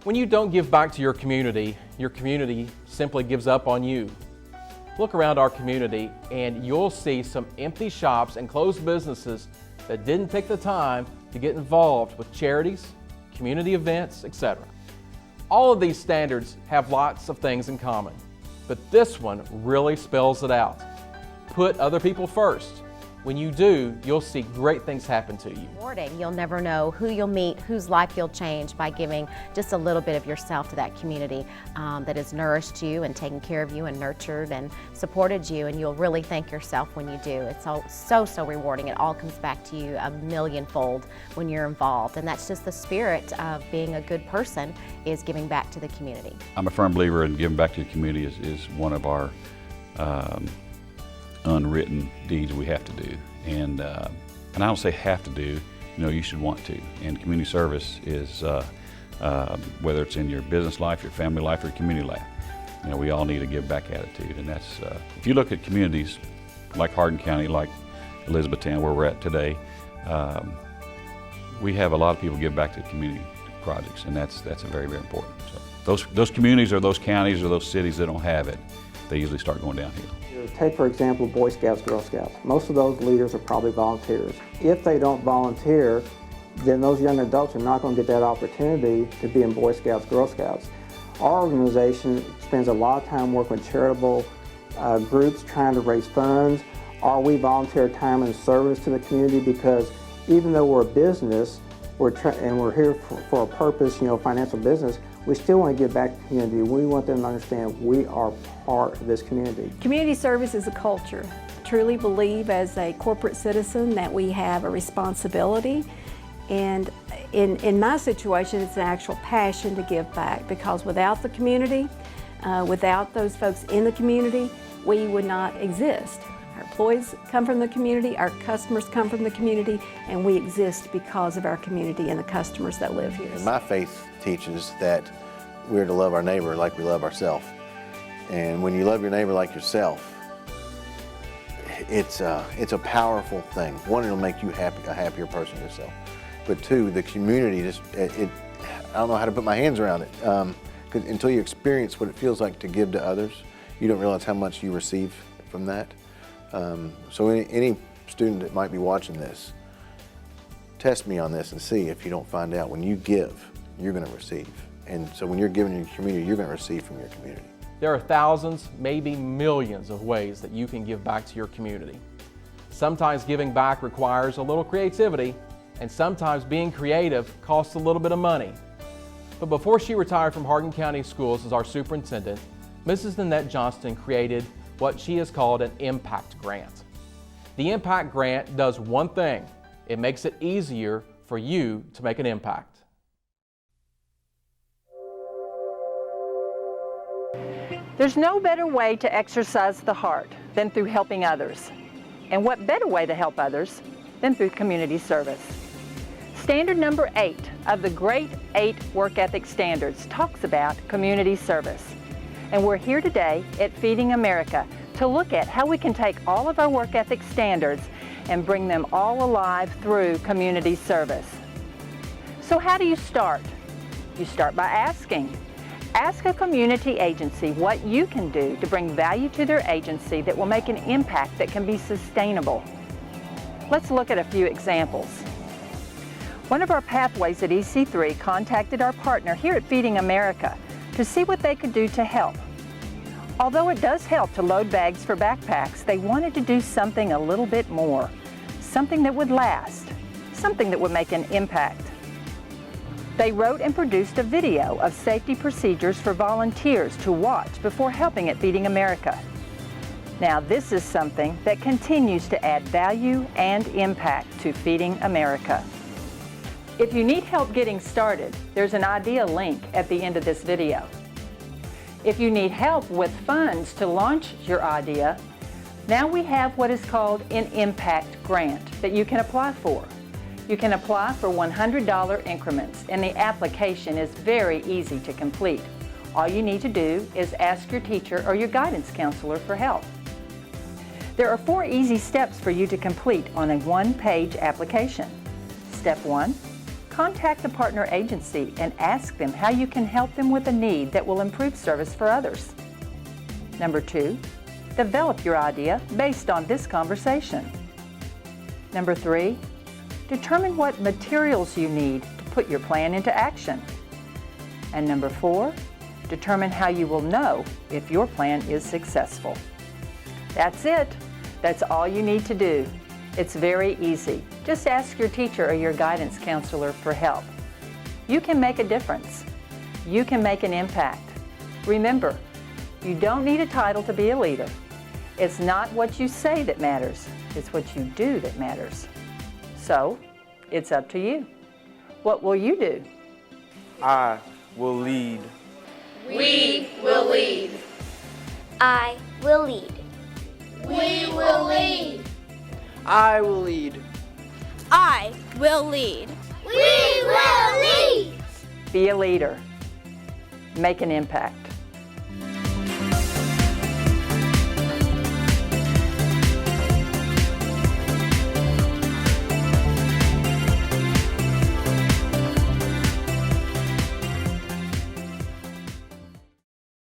When you don't give back to your community simply gives up on you. Look around our community and you'll see some empty shops and closed businesses that didn't take the time to get involved with charities, community events, etc. All of these standards have lots of things in common, but this one really spells it out. Put other people first. When you do, you'll see great things happen to you. You'll never know who you'll meet, whose life you'll change by giving just a little bit of yourself to that community that has nourished you and taken care of you and nurtured and supported you, and you'll really thank yourself when you do. It's so rewarding. It all comes back to you a millionfold when you're involved, and that's just the spirit of being a good person, is giving back to the community. I'm a firm believer in giving back to the community is one of our unwritten deeds we have to do, and I don't say have to do, you should want to. And community service is whether it's in your business life, your family life, or community life, we all need a give back attitude. And that's if you look at communities like Hardin County, like Elizabethtown, where we're at today, we have a lot of people give back to community projects, and that's very important. So those communities or those counties or those cities that don't have it, they usually start going downhill. Take, for example, Boy Scouts, Girl Scouts. Most of those leaders are probably volunteers. If they don't volunteer, then those young adults are not going to get that opportunity to be in Boy Scouts, Girl Scouts. Our organization spends a lot of time working with charitable groups trying to raise funds, or we volunteer time and service to the community, because even though we're a business and we're here for a purpose, financial business, we still want to give back to the community. We want them to understand we are part of this community. Community service is a culture. I truly believe as a corporate citizen that we have a responsibility, and in my situation it's an actual passion to give back, because without the community, without those folks in the community, we would not exist. Our employees come from the community, our customers come from the community, and we exist because of our community and the customers that live here. My faith teaches that we're to love our neighbor like we love ourselves. And when you love your neighbor like yourself, it's a powerful thing. One, it'll make you a happier person yourself. But two, the community, I don't know how to put my hands around it. 'Cause until you experience what it feels like to give to others, you don't realize how much you receive from that. So any student that might be watching this, test me on this and see if you don't find out. When you give, you're going to receive. And so when you're giving in your community, you're going to receive from your community. There are thousands, maybe millions of ways that you can give back to your community. Sometimes giving back requires a little creativity, and sometimes being creative costs a little bit of money. But before she retired from Hardin County Schools as our superintendent, Mrs. Nanette Johnston created what she has called an impact grant. The impact grant does one thing: it makes it easier for you to make an impact. There's no better way to exercise the heart than through helping others. And what better way to help others than through community service? Standard number 8 of the Great 8 Work Ethic Standards talks about community service. And we're here today at Feeding America to look at how we can take all of our work ethic standards and bring them all alive through community service. So how do you start? You start by asking. Ask a community agency what you can do to bring value to their agency that will make an impact that can be sustainable. Let's look at a few examples. One of our pathways at EC3 contacted our partner here at Feeding America to see what they could do to help. Although it does help to load bags for backpacks, they wanted to do something a little bit more, something that would last, something that would make an impact. They wrote and produced a video of safety procedures for volunteers to watch before helping at Feeding America. Now, this is something that continues to add value and impact to Feeding America. If you need help getting started, there's an idea link at the end of this video. If you need help with funds to launch your idea, now we have what is called an impact grant that you can apply for. You can apply for $100 increments, and the application is very easy to complete. All you need to do is ask your teacher or your guidance counselor for help. There are 4 easy steps for you to complete on a one-page application. Step 1, contact the partner agency and ask them how you can help them with a need that will improve service for others. Number 2, develop your idea based on this conversation. Number 3, determine what materials you need to put your plan into action. And number 4, determine how you will know if your plan is successful. That's it. That's all you need to do. It's very easy. Just ask your teacher or your guidance counselor for help. You can make a difference. You can make an impact. Remember, you don't need a title to be a leader. It's not what you say that matters. It's what you do that matters. So, it's up to you. What will you do? I will lead. We will lead. I will lead. We will lead. I will lead. I will lead. We will lead. Be a leader. Make an impact.